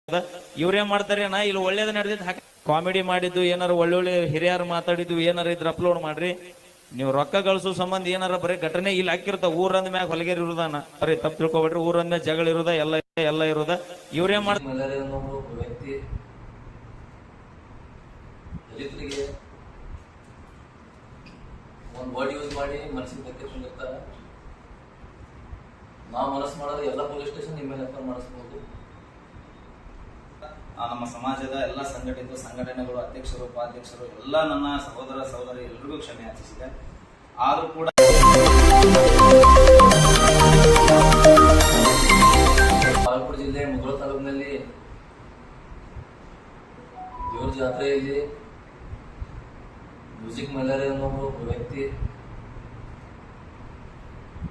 ಇವ್ರೇನ್ ಮಾಡ್ತಾರೆ ನಾ ಇಲ್ಲಿ ಒಳ್ಳೇದ್ ನಡೆದಿದ್ದು ಹಾಕಿ ಕಾಮಿಡಿ ಮಾಡಿದ್ದು ಏನಾರ ಒಳ್ಳೊಳ್ಳೆ ಹಿರಿಯರು ಮಾತಾಡಿದ್ದು ಏನಾರ ಇದ್ರ ಅಪ್ಲೋಡ್ ಮಾಡ್ರಿ. ನೀವು ರೊಕ್ಕ ಗಳಿಸೋ ಸಂಬಂಧ ಏನಾರ ಬರೀ ಘಟನೆ ಇಲ್ಲಿ ಹಾಕಿರ್ತಾವ. ಊರಂದ ಮ್ಯಾಗ ಹೊಲಗೇರಿ ಇರುದಾನ ಬರೀ ತಪ್ಪು ತಿಳ್ಕೊಬೇಡ್ರಿ. ಊರಂದ ಜಗಳ ಇರುದ ಎಲ್ಲ ಇರುದ. ಇವ್ರೇನ್ ಮಾಡ್ತಾರೆ ವ್ಯಕ್ತಿ ದಲಿತರಿಗೆ ಒಂದು ವರ್ಡ್ ಯೂಸ್ ಮಾಡಿ ಮನಸ್ಸಿಗೆ ಧಕ್ಕೆ ತಂದಿರ್ತಾರ. ನಾವು ಮನಸ್ಸು ಮಾಡೋದು ಎಲ್ಲ ಪೊಲೀಸ್ ಸ್ಟೇಷನ್ ನಿಮ್ಮ ಮೇಲೆ ಎಫ್ಐಆರ್ ಮಾಡಿಸ್ಬೋದು. ನಮ್ಮ ಸಮಾಜದ ಎಲ್ಲ ಸಂಘಟಿತ ಸಂಘಟನೆಗಳು ಅಧ್ಯಕ್ಷರು ಉಪಾಧ್ಯಕ್ಷರು ಎಲ್ಲ ನನ್ನ ಸಹೋದರ ಸಹೋದರಿ ಎಲ್ರಿಗೂ ಕ್ಷಮೆ ಯಾಚಿಸಿದೆ. ಆದ್ರೂ ಕೂಡ ಬಾಗಲಕೋಟೆ ಜಿಲ್ಲೆ ಮುಧೋಳ ತಾಲೂಕಿನಲ್ಲಿ ದೇವ್ರ ಜಾತ್ರೆಯಲ್ಲಿ ಮ್ಯೂಸಿಕ್ ಮಲ್ಲಾರಿ ಅನ್ನೋ ಒಬ್ಬ ವ್ಯಕ್ತಿ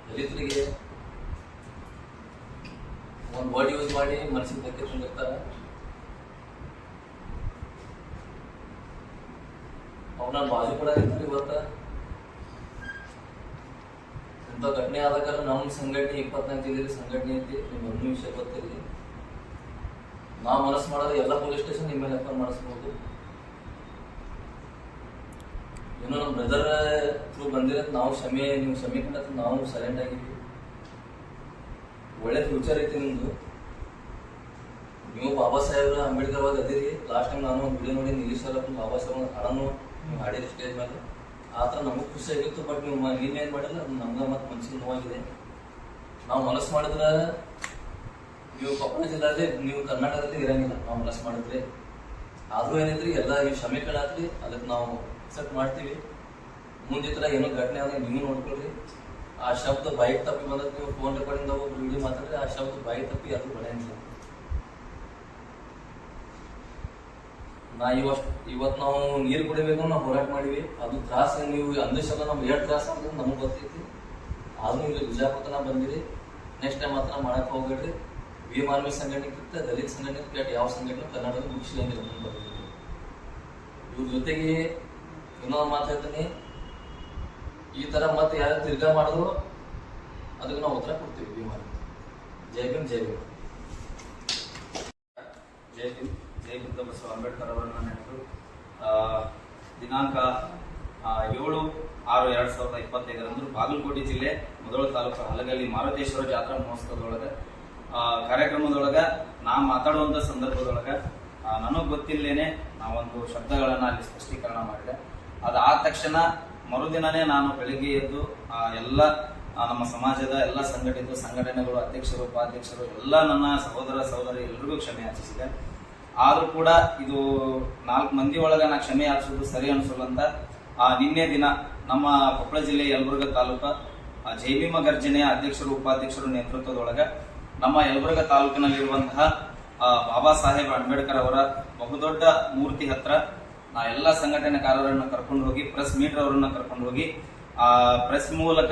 ದಲಿತರಿಗೆ ಒಂದು ವರ್ಡ್ ಯೂಸ್ ಮಾಡಿ ಮನಸ್ಸಿಗೆ ಧಕ್ಕೆ ತಂದಿರ್ತಾರ. ಅವ್ನ ಬಾಜು ಕೂಡ ಇರ್ತೀವಿ. ಇವತ್ತ ಇಂಥ ಘಟನೆ ಆದಾಗ ನಮ್ಮ ಸಂಘಟನೆ 24 ಜಿಲ್ಲೆಯಲ್ಲಿ ಸಂಘಟನೆ ಐತಿ. ನಿಮ್ಗೆ ಒಂದು ವಿಷಯ ಗೊತ್ತಿರಲಿ, ನಾವು ಮನಸ್ಸು ಮಾಡೋದು ಎಲ್ಲ ಪೊಲೀಸ್ ಸ್ಟೇಷನ್ ನಿಮ್ಮ ಮೇಲೆ ಎಫ್ಐಆರ್ ಮಾಡಿಸ್ಬೋದು. ಏನೋ ನಮ್ಮ ಬ್ರದರ್ ಥ್ರೂ ಬಂದಿರೋದು ನಾವು ನೀವು ಕ್ಷಮೆ ಕಂಡ ನಾವು ಸೈಲೆಂಟ್ ಆಗಿದ್ವಿ. ಒಳ್ಳೆ ಫ್ಯೂಚರ್ ಐತಿ ನಿಮ್ದು. ನೀವು ಬಾಬಾ ಸಾಹೇಬ್ರ ಅಂಬೇಡ್ಕರ್ ಅವಾಗ ಅದಿರಿ. ಲಾಸ್ಟ್ ಟೈಮ್ ನಾನು ಒಂದು ವಿಡಿಯೋ ನೋಡಿ ನೀಲೇಶ್ವರಪ್ಪ ಬಾಬಾ ಸಾಹೇಬ್ ಹಾಡನ್ನು ನೀವು ಹಾಡಿರಿ ಸ್ಟೇಜ್ ಮೇಲೆ. ಆ ಥರ ನಮಗೆ ಖುಷಿ ಆಗಿತ್ತು. ಬಟ್ ನೀವು ನೀವೇನು ಮಾಡಿಲ್ಲ, ನಮ್ಗೆ ಮತ್ತೆ ಮನಸ್ಸಿಗೆ ನೋವಾಗಿದೆ. ನಾವು ಮನಸ್ಸು ಮಾಡಿದ್ರೆ ನೀವು ಕೊಪ್ಪಳ ಜಿಲ್ಲೆಯಲ್ಲಿ ನೀವು ಕರ್ನಾಟಕದಲ್ಲಿ ಇರಂಗಿಲ್ಲ. ನಾವು ಮನಸ್ಸು ಮಾಡಿದ್ರೆ ಆದ್ರೂ ಏನೈತ್ರಿ ಎಲ್ಲ ನೀವು ಕ್ಷಮೆ ಕೇಳಾತ್ರಿ, ಅದಕ್ಕೆ ನಾವು ಅಕ್ಸೆಪ್ಟ್ ಮಾಡ್ತೀವಿ. ಮುಂದೆ ಥರ ಏನೋ ಘಟನೆ ಆದಾಗ ನೀವು ನೋಡ್ಕೊಳ್ರಿ. ಆ ಶಬ್ದ ಬೈಕ್ ತಪ್ಪಿ ಬಂದಾಗ ನೀವು ಫೋನ್ ರೆಕಾರ್ಡಿಂಗ್ ಒಬ್ಬರು ವಿಡಿಯೋ ಮಾತಾಡಿದ್ರೆ ಆ ಶಬ್ದ ಬೈಕ್ ತಪ್ಪಿ ಅದು ಬಳೆಯಂಗಿಲ್ಲ. ನಾ ಇವತ್ತು ನಾವು ನೀರು ಕುಡಿಬೇಕು ನಾವು ಹೋರಾಟ ಮಾಡಿವಿ. ಅದು ತ್ರಾಸ ನೀವು ಅಂದಿಸಲ್ಲ ನಮ್ಗೆ ಎರಡು ತ್ರಾಸ ಅಂತ ನಮ್ಗೆ ಗೊತ್ತೈತಿ. ಆದ್ರೂ ಇಲ್ಲಿ ಬಿಜಾಪುರ ಬಂದಿರಿ. ನೆಕ್ಸ್ಟ್ ಟೈಮ್ ಮಾತ್ರ ಮಾಡಕ್ ಹೋಗ್ಬೇಡ್ರಿ. ಮಾನವ ಸಂಘಟನೆ ಕಿತ್ತ ದಲಿತ ಸಂಘಟನೆ ಕೆಟ್ಟ ಯಾವ ಸಂಘಟನೆ ಕರ್ನಾಟಕದ ಮುಗಿಸಿದಂಗಿಲ್ಲ. ಇವ್ರ ಜೊತೆಗೆ ಇನ್ನೊಂದು ಮಾತು ಹೇಳ್ತೀನಿ, ಈ ತರ ಮತ್ತೆ ಯಾರು ತಿರ್ಗಾ ಮಾಡಿದ್ರು ಅದಕ್ಕೆ ನಾವು ಉತ್ತರ ಕೊಡ್ತೀವಿ. ಭೀಮಾನ ಜೈ ಭೀಮ್ ಜೈ ಭೀಮ್ ಜೈ ಭೀಮ್ ಜೈ ಬುದ್ಧ ಬಸವ ಅಂಬೇಡ್ಕರ್ ಅವರನ್ನ ನೆನೆದು ದಿನಾಂಕ 7/6/2025 ಬಾಗಲಕೋಟೆ ಜಿಲ್ಲೆ ಮುಧೋಳ ತಾಲೂಕು ಹಲಗಲ್ಲಿ ಮಾರುತೇಶ್ವರ ಜಾತ್ರಾ ಮಹೋತ್ಸವದೊಳಗ ಕಾರ್ಯಕ್ರಮದೊಳಗ ನಾ ಮಾತಾಡುವಂತ ಸಂದರ್ಭದೊಳಗ ನನಗ್ ಗೊತ್ತಿಲ್ಲೇನೆ ನಾವೊಂದು ಶಬ್ದಗಳನ್ನ ಅಲ್ಲಿ ಸ್ಪಷ್ಟೀಕರಣ ಮಾಡಿದೆ. ಅದಾದ ತಕ್ಷಣ ಮರುದಿನನೇ ನಾನು ಬೆಳಿಗ್ಗೆ ಎದ್ದು ಎಲ್ಲ ನಮ್ಮ ಸಮಾಜದ ಎಲ್ಲ ಸಂಘಟಿತ ಸಂಘಟನೆಗಳು ಅಧ್ಯಕ್ಷರು ಉಪಾಧ್ಯಕ್ಷರು ಎಲ್ಲ ನನ್ನ ಸಹೋದರ ಸಹೋದರಿ ಎಲ್ರಿಗೂ ಕ್ಷಮೆ ಯಾಚಿಸಿದೆ. ಆದ್ರೂ ಕೂಡ ಇದು 4 ಮಂದಿ ಒಳಗ ನಾ ಕ್ಷಮೆ ಯಾಚಿಸೋದು ಸರಿ ಅನ್ಸಲ್ಲ ಅಂತ ನಿನ್ನೆ ದಿನ ನಮ್ಮ ಕೊಪ್ಪಳ ಜಿಲ್ಲೆ ಯಲಬುರ್ಗಾ ತಾಲೂಕ ಜೈ ಭೀಮ ಗರ್ಜನೆಯ ಅಧ್ಯಕ್ಷರು ಉಪಾಧ್ಯಕ್ಷರು ನೇತೃತ್ವದೊಳಗ ನಮ್ಮ ಯಲಬುರ್ಗಾ ತಾಲೂಕಿನಲ್ಲಿರುವಂತಹ ಬಾಬಾ ಸಾಹೇಬ್ ಅಂಬೇಡ್ಕರ್ ಅವರ ಬಹುದೊಡ್ಡ ಮೂರ್ತಿ ಹತ್ರ ನಾ ಎಲ್ಲ ಸಂಘಟನೆಕಾರರನ್ನ ಕರ್ಕೊಂಡು ಹೋಗಿ ಪ್ರೆಸ್ ಮೀಟರ್ ಅವರನ್ನ ಕರ್ಕೊಂಡು ಹೋಗಿ ಪ್ರೆಸ್ ಮೂಲಕ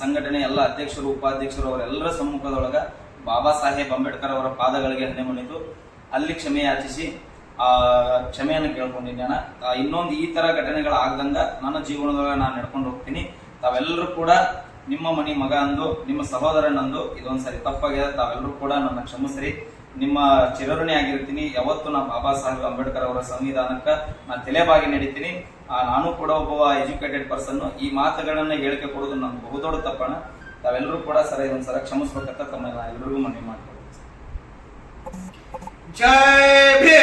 ಸಂಘಟನೆ ಎಲ್ಲ ಅಧ್ಯಕ್ಷರು ಉಪಾಧ್ಯಕ್ಷರು ಅವರೆಲ್ಲರ ಸಮ್ಮುಖದೊಳಗ ಬಾಬಾ ಸಾಹೇಬ್ ಅಂಬೇಡ್ಕರ್ ಅವರ ಪಾದಗಳಿಗೆ ಹಣೆ ಮುಣಿದು ಅಲ್ಲಿ ಕ್ಷಮೆ ಯಾಚಿಸಿ ಕ್ಷಮೆಯನ್ನು ಕೇಳ್ಕೊಂಡಿದ್ದೇನೆ. ಇನ್ನೊಂದು ಈ ತರ ಘಟನೆಗಳಾಗ್ದಂಗ ನನ್ನ ಜೀವನದೊಳಗೆ ನಾನು ನಡ್ಕೊಂಡು ಹೋಗ್ತೀನಿ. ತಾವೆಲ್ಲರೂ ಕೂಡ ನಿಮ್ಮ ಮನಿ ಮಗ ಅಂದು ನಿಮ್ಮ ಸಹೋದರನಂದು ಇದೊಂದ್ಸರಿ ತಪ್ಪಾಗಿದೆ. ತಾವೆಲ್ಲರೂ ಕೂಡ ನನ್ನ ಕ್ಷಮಿಸ್ರಿ. ನಿಮ್ಮ ಚಿರಋಣಿ ಆಗಿರ್ತೀನಿ. ಯಾವತ್ತು ನಾ ಬಾಬಾ ಸಾಹೇಬ್ ಅಂಬೇಡ್ಕರ್ ಅವರ ಸಂವಿಧಾನಕ್ಕ ನಾನು ತಲೆಬಾಗಿ ನಡೀತೀನಿ. ನಾನು ಕೂಡ ಒಬ್ಬ ಎಜುಕೇಟೆಡ್ ಪರ್ಸನ್. ಈ ಮಾತುಗಳನ್ನ ಹೇಳಿಕೆ ಕೊಡೋದು ನಮ್ಗೆ ಬಹುದೊಡ್ಡ ತಪ್ಪಣ. ತಾವೆಲ್ಲರೂ ಕೂಡ ಸರ ಇದೊಂದ್ಸಲ ಕ್ಷಮಿಸ್ಬೇಕಂತ ತಮ್ಮ ಎಲ್ಲರಿಗೂ ಮನವಿ ಮಾಡ್ಕೊಳ್ತೀನಿ. ಜೈ ಭೀಮ್.